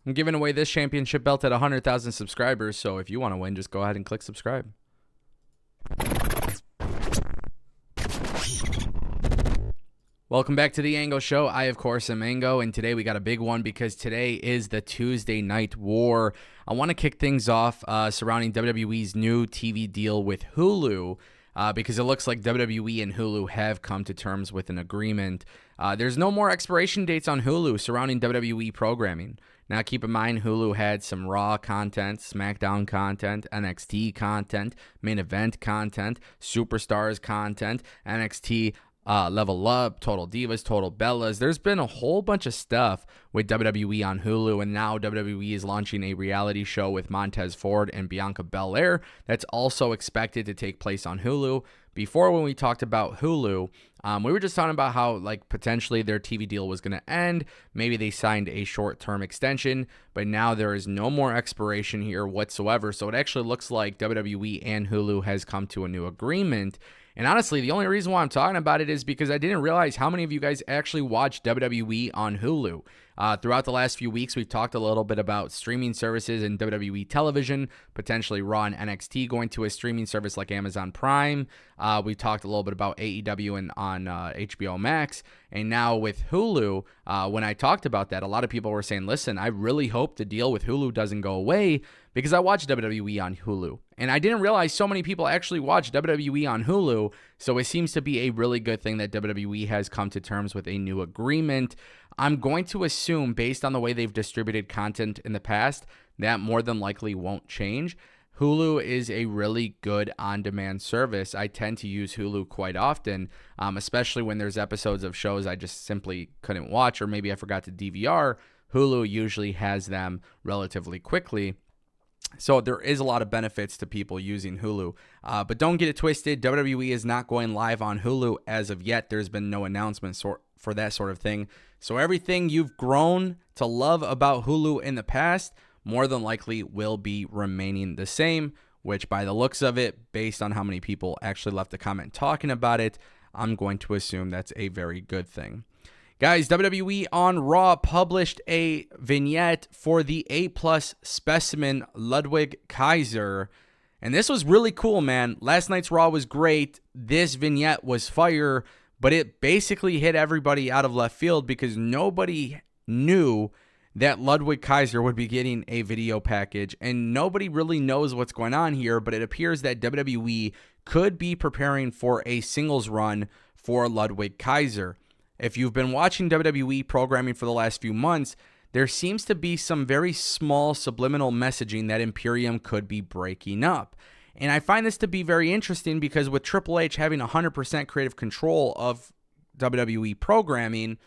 I'm giving away this championship belt at 100,000 subscribers, so if you want to win, just go ahead and click subscribe. Welcome back to the Ango Show. I, of course, am Ango, and today we got a big one because today is the Tuesday Night War. I want to kick things off surrounding WWE's new TV deal with Hulu. Because it looks like WWE and Hulu have come to terms with an agreement. There's no more expiration dates on Hulu surrounding WWE programming. Now, keep in mind, Hulu had some Raw content, SmackDown content, NXT content, main event content, Superstars content, NXT Level Up, Total Divas, Total Bellas. There's been a whole bunch of stuff with WWE on Hulu, and now WWE is launching a reality show with Montez Ford and Bianca Belair that's also expected to take place on Hulu. Before, when we talked about Hulu, we were just talking about how potentially their TV deal was going to end. Maybe they signed a short-term extension, but now there is no more expiration here whatsoever. So it actually looks like WWE and Hulu has come to a new agreement. And honestly, the only reason why I'm talking about it is because I didn't realize how many of you guys actually watch WWE on Hulu. Throughout the last few weeks, we've talked a little bit about streaming services and WWE television, potentially Raw and NXT going to a streaming service like Amazon Prime. We talked a little bit about AEW and on HBO Max. And now with Hulu, when I talked about that, a lot of people were saying, listen, I really hope the deal with Hulu doesn't go away because I watch WWE on Hulu. And I didn't realize so many people actually watch WWE on Hulu. So it seems to be a really good thing that WWE has come to terms with a new agreement. I'm going to assume, based on the way they've distributed content in the past, that more than likely won't change. Hulu is a really good on-demand service. I tend to use Hulu quite often, especially when there's episodes of shows I just simply couldn't watch, or maybe I forgot to DVR. Hulu usually has them relatively quickly. So there is a lot of benefits to people using Hulu. But don't get it twisted. WWE is not going live on Hulu as of yet. There's been no announcement for that sort of thing. So everything you've grown to love about Hulu in the past more than likely will be remaining the same, which by the looks of it, based on how many people actually left a comment talking about it, I'm going to assume that's a very good thing. Guys, WWE on Raw published a vignette for the A+ specimen Ludwig Kaiser. And this was really cool, man. Last night's Raw was great. This vignette was fire, but it basically hit everybody out of left field because nobody knew that Ludwig Kaiser would be getting a video package. And nobody really knows what's going on here, but it appears that WWE could be preparing for a singles run for Ludwig Kaiser. If you've been watching WWE programming for the last few months, there seems to be some very small subliminal messaging that Imperium could be breaking up. And I find this to be very interesting because with Triple H having 100% creative control of WWE programming,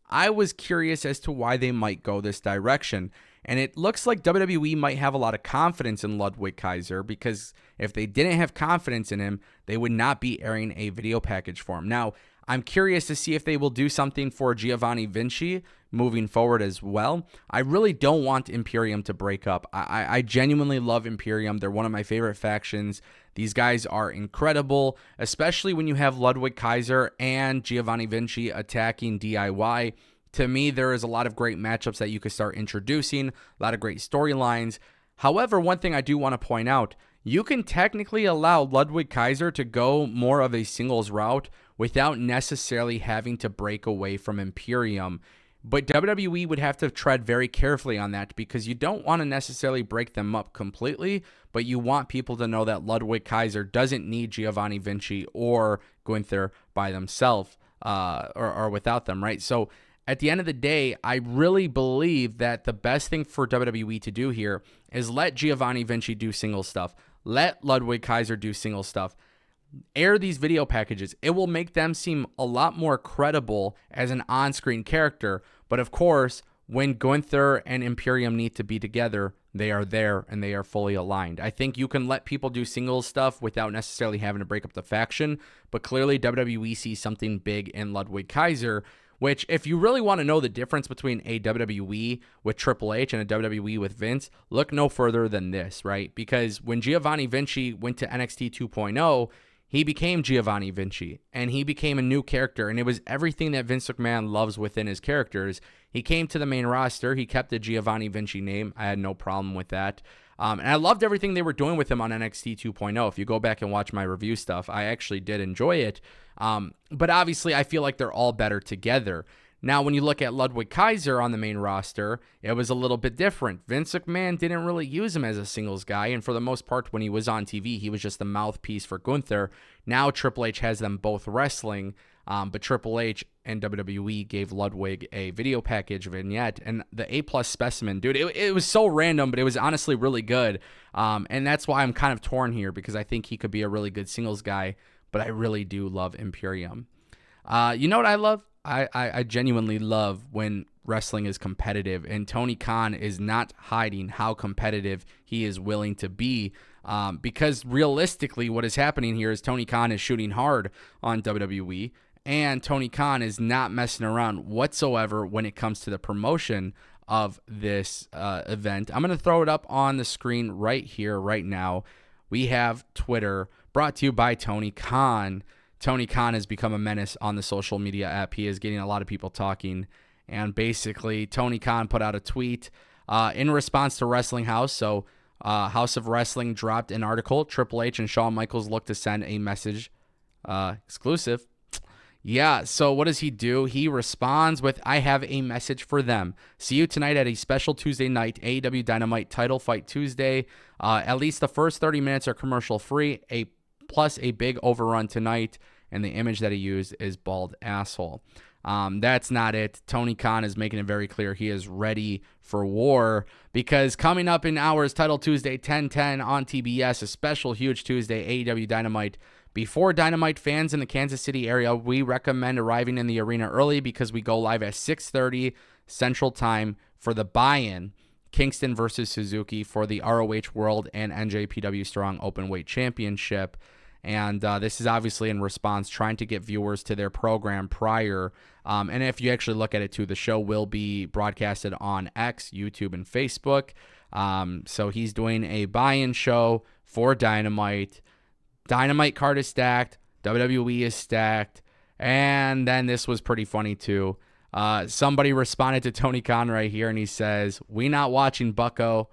I was curious as to why they might go this direction. And it looks like WWE might have a lot of confidence in Ludwig Kaiser because if they didn't have confidence in him, they would not be airing a video package for him. Now, I'm curious to see if they will do something for Giovanni Vinci moving forward as well. I really don't want Imperium to break up. I genuinely love Imperium. They're one of my favorite factions. These guys are incredible, especially when you have Ludwig Kaiser and Giovanni Vinci attacking DIY. To me, there is a lot of great matchups that you could start introducing, a lot of great storylines. However, one thing I do want to point out, you can technically allow Ludwig Kaiser to go more of a singles route without necessarily having to break away from Imperium. But WWE would have to tread very carefully on that because you don't want to necessarily break them up completely, but you want people to know that Ludwig Kaiser doesn't need Giovanni Vinci or Gunther by themselves or without them, right? So at the end of the day, I really believe that the best thing for WWE to do here is let Giovanni Vinci do single stuff. Let Ludwig Kaiser do single stuff. Air these video packages. It will make them seem a lot more credible as an on-screen character. But of course, when Gunther and Imperium need to be together, they are there and they are fully aligned. I think you can let people do single stuff without necessarily having to break up the faction. But clearly, WWE sees something big in Ludwig Kaiser, which if you really want to know the difference between a WWE with Triple H and a WWE with Vince, look no further than this, right? Because when Giovanni Vinci went to NXT 2.0, he became Giovanni Vinci, and he became a new character, and it was everything that Vince McMahon loves within his characters. He came to the main roster. He kept the Giovanni Vinci name. I had no problem with that. And I loved everything they were doing with him on NXT 2.0. If you go back and watch my review stuff, I actually did enjoy it. But obviously, I feel like they're all better together. Now, when you look at Ludwig Kaiser on the main roster, it was a little bit different. Vince McMahon didn't really use him as a singles guy, and for the most part, when he was on TV, he was just the mouthpiece for Gunther. Now Triple H has them both wrestling, but Triple H and WWE gave Ludwig a video package vignette, and the A+ specimen, dude, it was so random, but it was honestly really good, and that's why I'm kind of torn here, because I think he could be a really good singles guy, but I really do love Imperium. You know what I love? I genuinely love when wrestling is competitive, and Tony Khan is not hiding how competitive he is willing to be, because realistically what is happening here is Tony Khan is shooting hard on WWE, and Tony Khan is not messing around whatsoever when it comes to the promotion of this event. I'm going to throw it up on the screen right here, right now. We have Twitter, brought to you by Tony Khan. Tony Khan has become a menace on the social media app. He is getting a lot of people talking. And basically, Tony Khan put out a tweet in response to Wrestling House. So House of Wrestling dropped an article. Triple H and Shawn Michaels look to send a message. Exclusive. Yeah, so what does he do? He responds with, I have a message for them. See you tonight at a special Tuesday night AEW Dynamite Title Fight Tuesday. At least the first 30 minutes are commercial free. Plus a big overrun tonight, and the image that he used is bald asshole. That's not it. Tony Khan is making it very clear he is ready for war, because coming up in hours, Title Tuesday, 10/10 on TBS, a special huge Tuesday, AEW Dynamite. Before Dynamite fans in the Kansas City area, we recommend arriving in the arena early, because we go live at 6:30 Central Time for the buy-in. Kingston versus Suzuki for the ROH World and NJPW Strong Openweight Championship. And this is obviously in response, trying to get viewers to their program prior. And if you actually look at it too, the show will be broadcasted on X, YouTube, and Facebook. So he's doing a buy-in show for Dynamite. Dynamite card is stacked. WWE is stacked. And then this was pretty funny too. Somebody responded to Tony Khan right here, and he says, "We not watching, bucko."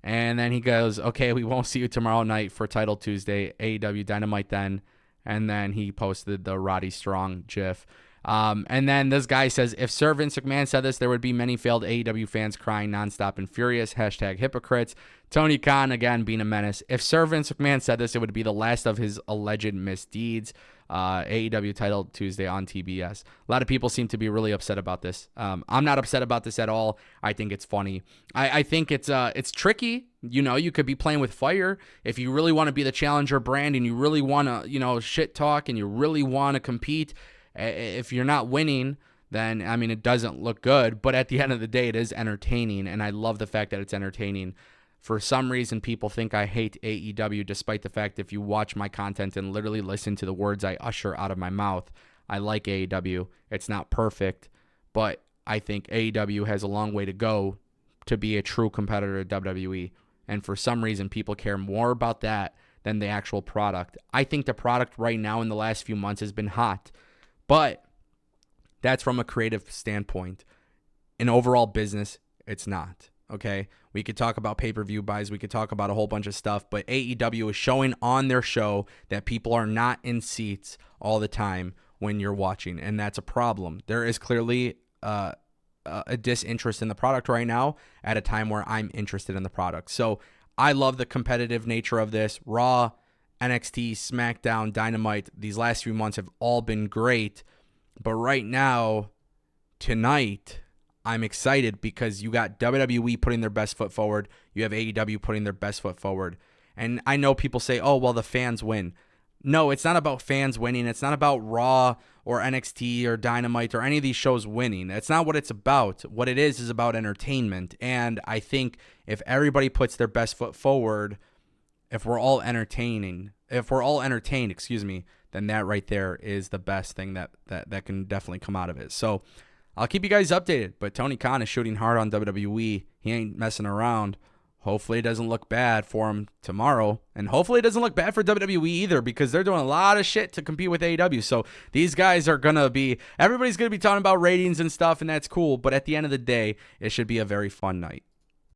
And then he goes, okay, we won't see you tomorrow night for Title Tuesday, AEW Dynamite then. And then he posted the Roddy Strong gif. And then this guy says, if Sir Vince McMahon said this, there would be many failed AEW fans crying nonstop and furious. Hashtag hypocrites. Tony Khan, again, being a menace. If Sir Vince McMahon said this, it would be the last of his alleged misdeeds. AEW Title Tuesday on TBS. A lot of people seem to be really upset about this. I'm not upset about this at all. I think it's funny. I think it's tricky. You know, you could be playing with fire. If you really want to be the challenger brand and you really want to, shit talk and you really want to compete, if you're not winning, then, I mean, it doesn't look good. But at the end of the day, it is entertaining, and I love the fact that it's entertaining. For some reason, people think I hate AEW, despite the fact if you watch my content and literally listen to the words I usher out of my mouth, I like AEW. It's not perfect, but I think AEW has a long way to go to be a true competitor to WWE. And for some reason, people care more about that than the actual product. I think the product right now in the last few months has been hot, but that's from a creative standpoint. In overall business, it's not. Okay, we could talk about pay-per-view buys. We could talk about a whole bunch of stuff, but AEW is showing on their show that people are not in seats all the time when you're watching, and that's a problem. There is clearly a disinterest in the product right now at a time where I'm interested in the product. So I love the competitive nature of this. Raw, NXT, SmackDown, Dynamite, these last few months have all been great, but right now, tonight, I'm excited because you got WWE putting their best foot forward. You have AEW putting their best foot forward. And I know people say, oh, well, the fans win. No, it's not about fans winning. It's not about Raw or NXT or Dynamite or any of these shows winning. That's not what it's about. What it is about entertainment. And I think if everybody puts their best foot forward, if we're all entertained, then that right there is the best thing that can definitely come out of it. So I'll keep you guys updated, but Tony Khan is shooting hard on WWE. He ain't messing around. Hopefully it doesn't look bad for him tomorrow. And hopefully it doesn't look bad for WWE either, because they're doing a lot of shit to compete with AEW. So these guys are going to be, everybody's going to be talking about ratings and stuff, and that's cool. But at the end of the day, it should be a very fun night.